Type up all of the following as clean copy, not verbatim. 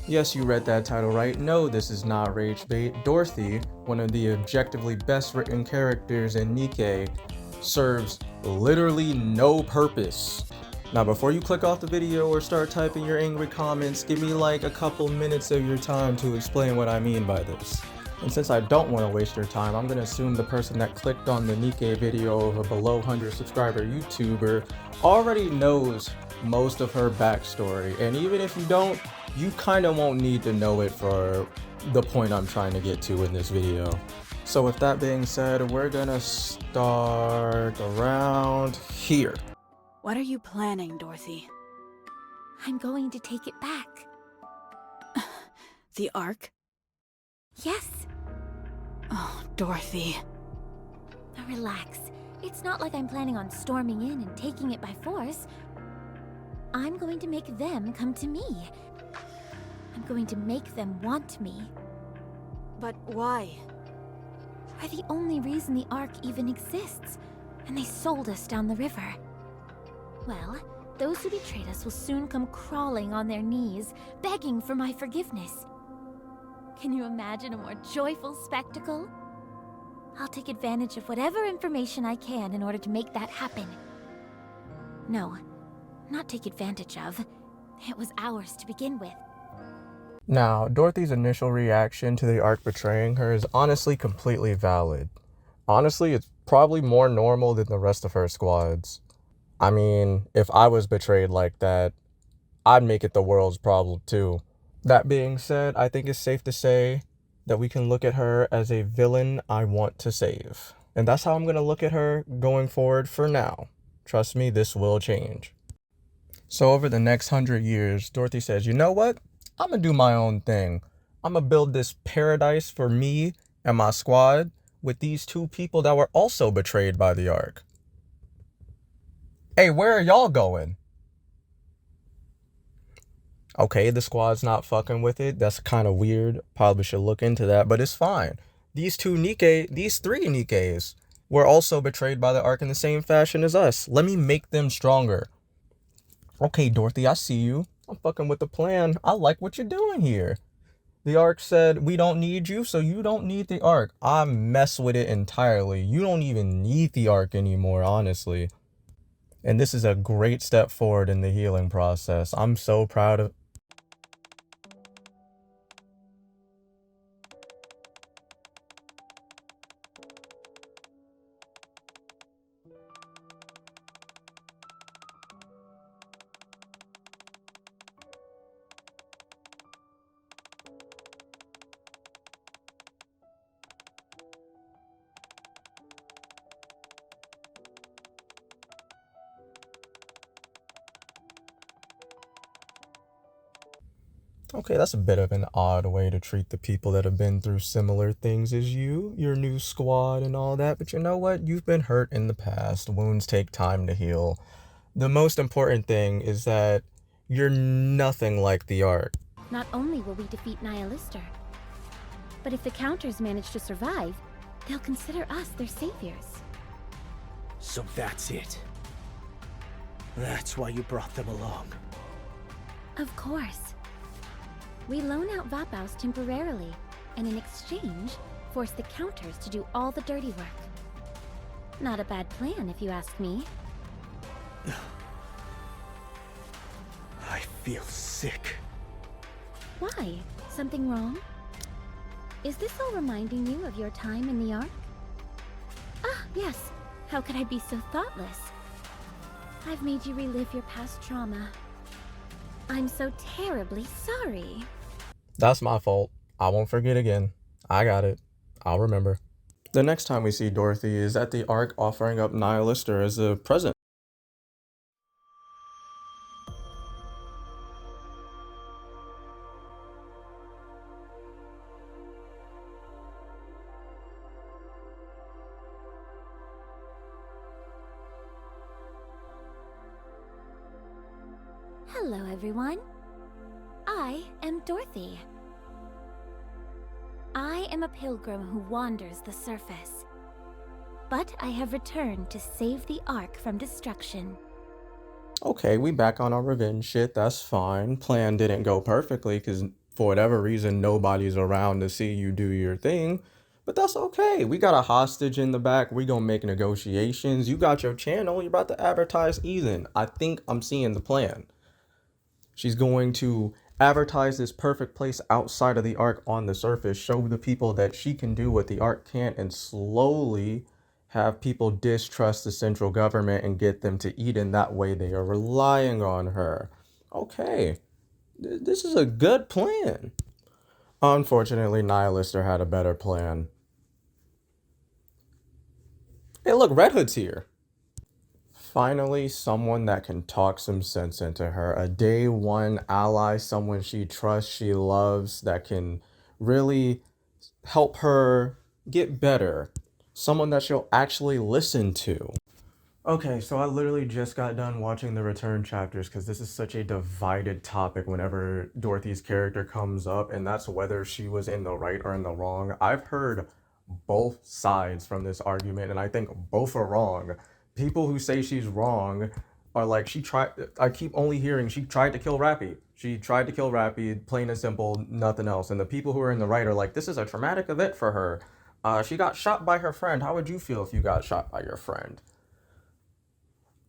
Yes, you read that title right. No, this is not rage bait. Dorothy, one of the objectively best written characters in Nikkei, serves literally no purpose. Now, before you click off the video or start typing your angry comments, give me like a couple minutes of your time to explain what I mean by this. And since I don't want to waste your time, I'm going to assume the person that clicked on the Nikkei video of a below 100 subscriber YouTuber already knows most of her backstory. And even if you don't, you kind of won't need to know it for the point I'm trying to get to in this video. So with that being said, we're gonna start around here. What are you planning, Dorothy? I'm going to take it back. The Ark? Yes. Oh, Dorothy. Now relax. It's not like I'm planning on storming in and taking it by force. I'm going to make them come to me. I'm going to make them want me. But why? We're the only reason the Ark even exists, and they sold us down the river. Well, those who betrayed us will soon come crawling on their knees, begging for my forgiveness. Can you imagine a more joyful spectacle? I'll take advantage of whatever information I can in order to make that happen. No, not take advantage of. It was ours to begin with. Now, Dorothy's initial reaction to the Ark betraying her is honestly completely valid. Honestly, it's probably more normal than the rest of her squads. I mean, if I was betrayed like that, I'd make it the world's problem too. That being said, I think it's safe to say that we can look at her as a villain I want to save. And that's how I'm going to look at her going forward for now. Trust me, this will change. So over the next 100 years, Dorothy says, you know what? I'm going to do my own thing. I'm going to build this paradise for me and my squad with these two people that were also betrayed by the Ark. Hey, where are y'all going? Okay, the squad's not fucking with it. That's kind of weird. Probably should look into that, but it's fine. These three Nikkeis were also betrayed by the Ark in the same fashion as us. Let me make them stronger. Okay, Dorothy, I see you. I'm fucking with the plan. I like what you're doing here. The Ark said, we don't need you, so you don't need the Ark. I mess with it entirely. You don't even need the Ark anymore, honestly. And this is a great step forward in the healing process. I'm so proud of... Okay, that's a bit of an odd way to treat the people that have been through similar things as you, your new squad and all that. But you know what? You've been hurt in the past. Wounds take time to heal. The most important thing is that you're nothing like the Ark. Not only will we defeat Nihilister, but if the Counters manage to survive, they'll consider us their saviors. So that's it. That's why you brought them along. Of course. We loan out Vapaus temporarily, and in exchange, force the Counters to do all the dirty work. Not a bad plan, if you ask me. I feel sick. Why? Something wrong? Is this all reminding you of your time in the Ark? Ah, yes. How could I be so thoughtless? I've made you relive your past trauma. I'm so terribly sorry. That's my fault. I won't forget again. I got it. I'll remember. The next time we see Dorothy is at the Ark offering up Nihilister as a present. Hello, everyone. I am Dorothy. I am a pilgrim who wanders the surface. But I have returned to save the Ark from destruction. Okay, we back on our revenge shit. That's fine. Plan didn't go perfectly because For whatever reason, nobody's around to see you do your thing. But that's okay. We got a hostage in the back. We gonna make negotiations. You got your channel. You're about to advertise Ethan. I think I'm seeing the plan. She's going to advertise this perfect place outside of the arc on the surface, show the people that she can do what the arc can't, and slowly have people distrust the central government and get them to eat in that way. They are relying on her. Okay, this is a good plan. Unfortunately, Nihilister had a better plan. Hey, look, Red Hood's here. Finally, someone that can talk some sense into her. A day one ally, someone she trusts, she loves, that can really help her get better. Someone that she'll actually listen to. Okay, so I literally just got done watching the return chapters because this is such a divided topic whenever Dorothy's character comes up, and that's whether she was in the right or in the wrong. I've heard both sides from this argument, and I think both are wrong. People who say she's wrong are like, I keep only hearing she tried to kill Rappy. She tried to kill Rappy, plain and simple, nothing else. And the people who are in the right are like, this is a traumatic event for her. She got shot by her friend. How would you feel if you got shot by your friend?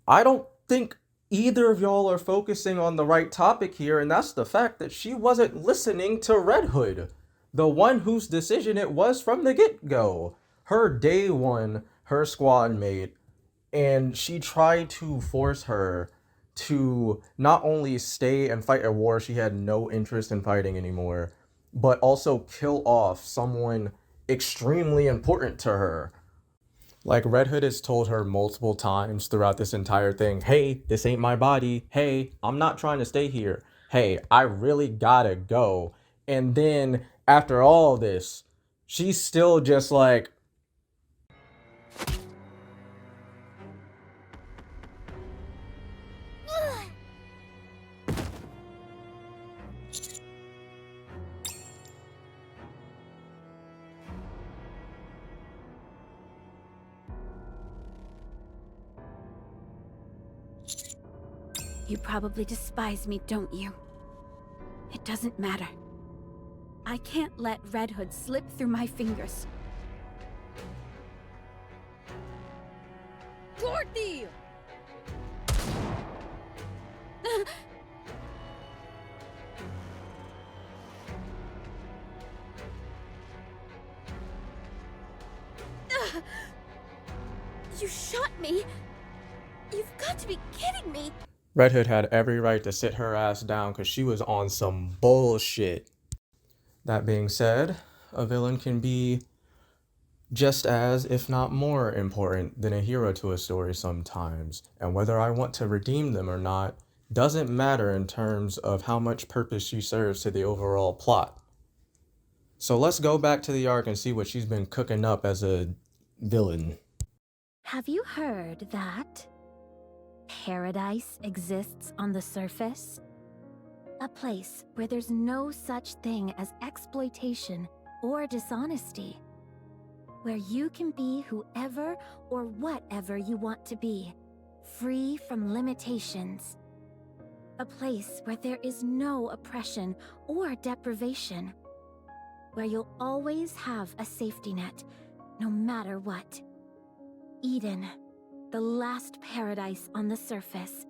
I don't think either of y'all are focusing on the right topic here, and that's the fact that she wasn't listening to Red Hood, the one whose decision it was from the get-go. Her day one, her squad mate, and she tried to force her to not only stay and fight a war she had no interest in fighting anymore, but also kill off someone extremely important to her. Like, Red Hood has told her multiple times throughout this entire thing, hey, this ain't my body. Hey, I'm not trying to stay here. Hey, I really gotta go. And then, after all this, she's still just like, You probably despise me, don't you? It doesn't matter. I can't let Red Hood slip through my fingers. Dorothy! You shot me? You've got to be kidding me! Red Hood had every right to sit her ass down because she was on some bullshit. That being said, a villain can be just as, if not more, important than a hero to a story sometimes. And whether I want to redeem them or not doesn't matter in terms of how much purpose she serves to the overall plot. So let's go back to the arc and see what she's been cooking up as a villain. Have you heard that paradise exists on the surface? A place where there's no such thing as exploitation or dishonesty. Where you can be whoever or whatever you want to be, free from limitations. A place where there is no oppression or deprivation. Where you'll always have a safety net, no matter what. Eden, the last paradise on the surface,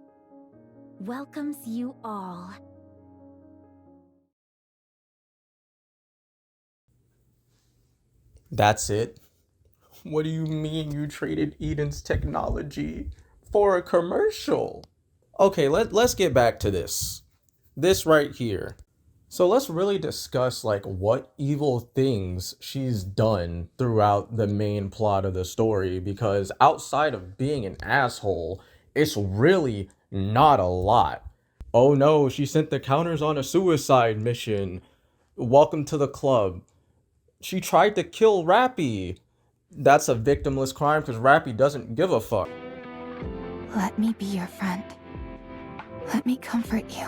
welcomes you all. That's it? What do you mean you traded Eden's technology for a commercial? Okay, let's get back to this. This right here. So let's really discuss like what evil things she's done throughout the main plot of the story, because outside of being an asshole, it's really not a lot. Oh no, she sent the counters on a suicide mission. Welcome to the club. She tried to kill Rappy. That's a victimless crime because Rappy doesn't give a fuck. Let me be your friend. Let me comfort you.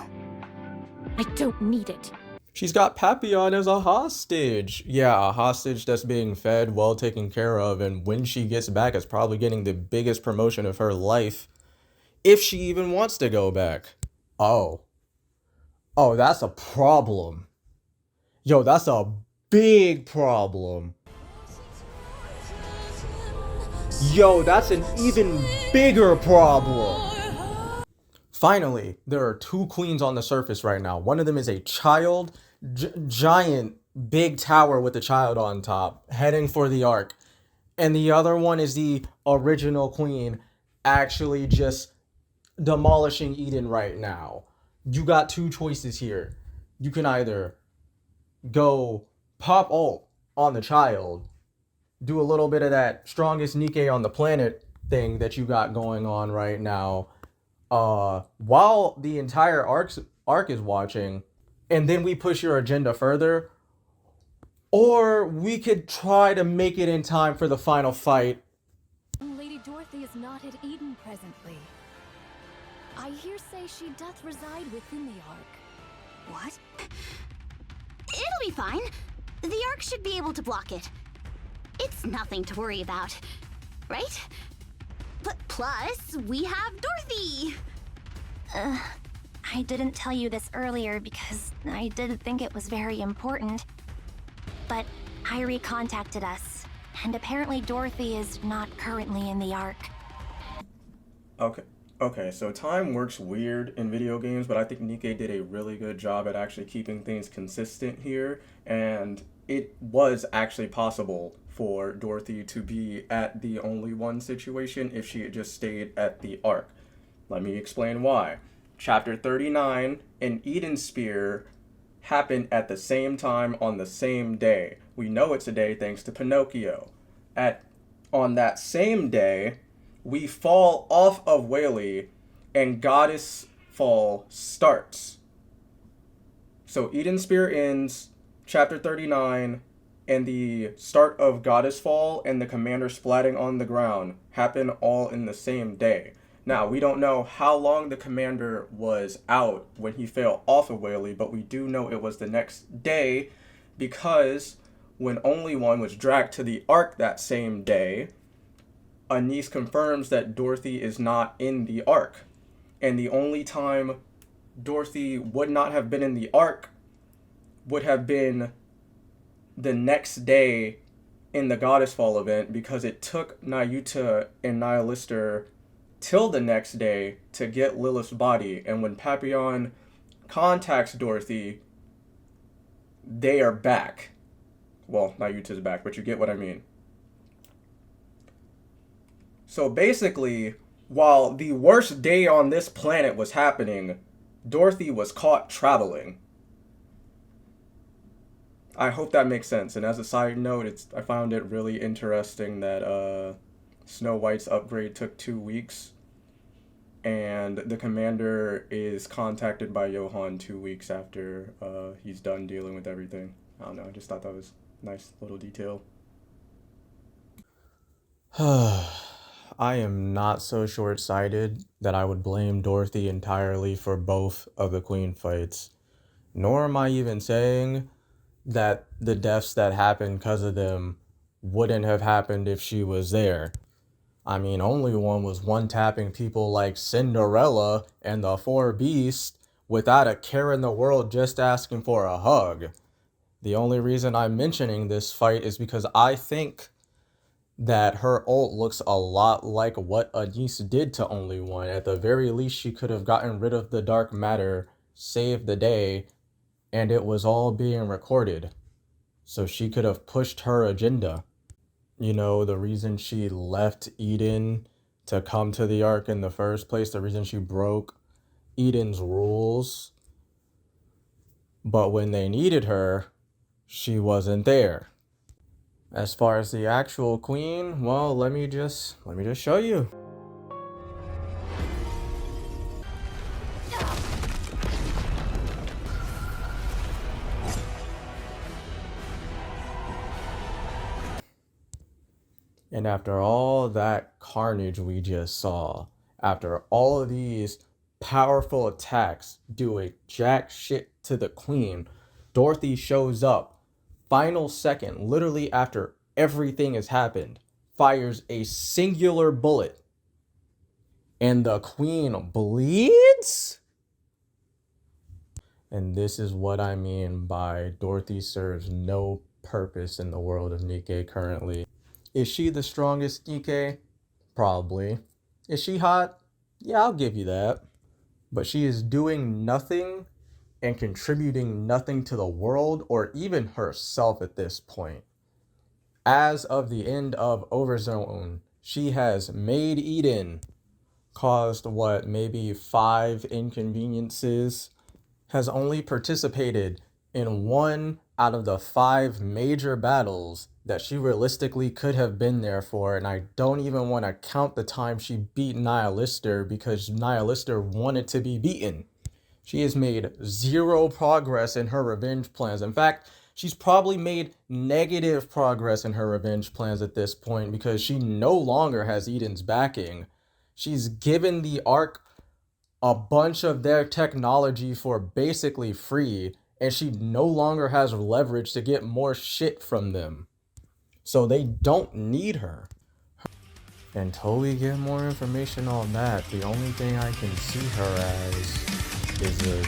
I don't need it. She's got Papillon as a hostage. Yeah, a hostage that's being fed, well taken care of, and when she gets back, is probably getting the biggest promotion of her life. If she even wants to go back. Oh. Oh, that's a problem. Yo, that's a big problem. Yo, that's an even bigger problem. Finally, there are two queens on the surface right now. One of them is a giant, big tower with a child on top, heading for the Ark. And the other one is the original queen, actually just demolishing Eden right now. You got two choices here. You can either go pop ult on the child, do a little bit of that strongest Nikke on the planet thing that you got going on right now, while the entire arc is watching, and then we push your agenda further, or we could try to make it in time for the final fight. Lady Dorothy is not at Eden presently. I hear say she doth reside within the Ark. What? It'll be fine. The Ark should be able to block it. It's nothing to worry about, right? But plus, we have Dorothy! I didn't tell you this earlier because I didn't think it was very important. But Irie contacted us, and apparently Dorothy is not currently in the Ark. Okay, so time works weird in video games, but I think Nikke did a really good job at actually keeping things consistent here, and it was actually possible for Dorothy to be at the only one situation if she had just stayed at the Ark. Let me explain why. Chapter 39 and Eden Spear happened at the same time on the same day. We know it's a day thanks to Pinocchio. On that same day, we fall off of Whaley and Goddess Fall starts. So Eden Spear ends, chapter 39, and the start of Goddess Fall and the commander splatting on the ground happen all in the same day. Now, we don't know how long the commander was out when he fell off of Whaley, but we do know it was the next day because when Only One was dragged to the Ark that same day, Anise confirms that Dorothy is not in the Ark. And the only time Dorothy would not have been in the Ark would have been the next day in the Goddess Fall event because it took Nayuta and Nihilister till the next day to get Lilith's body. And when Papillon contacts Dorothy, they are back. Well, Nayuta's back, but you get what I mean. So basically, while the worst day on this planet was happening, Dorothy was caught traveling. I hope that makes sense. And as a side note, I found it really interesting that Snow White's upgrade took 2 weeks, and the commander is contacted by Johann 2 weeks after he's done dealing with everything. I don't know, I just thought that was a nice little detail. I am not so short-sighted that I would blame Dorothy entirely for both of the Queen fights. Nor am I even saying that the deaths that happened because of them wouldn't have happened if she was there. I mean, Only One was one-tapping people like Cinderella and the Four Beasts without a care in the world, just asking for a hug. The only reason I'm mentioning this fight is because I think that her ult looks a lot like what Anise did to Only One. At the very least, she could have gotten rid of the dark matter, saved the day, and it was all being recorded. So she could have pushed her agenda. You know, the reason she left Eden to come to the Ark in the first place, the reason she broke Eden's rules. But when they needed her, she wasn't there. As far as the actual queen, well, let me just show you. And after all that carnage we just saw, after all of these powerful attacks doing jack shit to the queen, Dorothy shows up, final second, literally after everything has happened, fires a singular bullet, and the queen bleeds? And this is what I mean by Dorothy serves no purpose in the world of Nikke currently. Is she the strongest Nikke? Probably. Is she hot? Yeah, I'll give you that. But she is doing nothing and contributing nothing to the world or even herself at this point. As of the end of Overzone, she has made Eden, caused what, maybe 5 inconveniences, has only participated in 1 out of the 5 major battles that she realistically could have been there for, and I don't even want to count the time she beat Nihilister because Nihilister wanted to be beaten. She has made 0 progress in her revenge plans. In fact, she's probably made negative progress in her revenge plans at this point because she no longer has Eden's backing. She's given the Ark a bunch of their technology for basically free, and she no longer has leverage to get more shit from them. So they don't need her. Until we get more information on that, the only thing I can see her as is a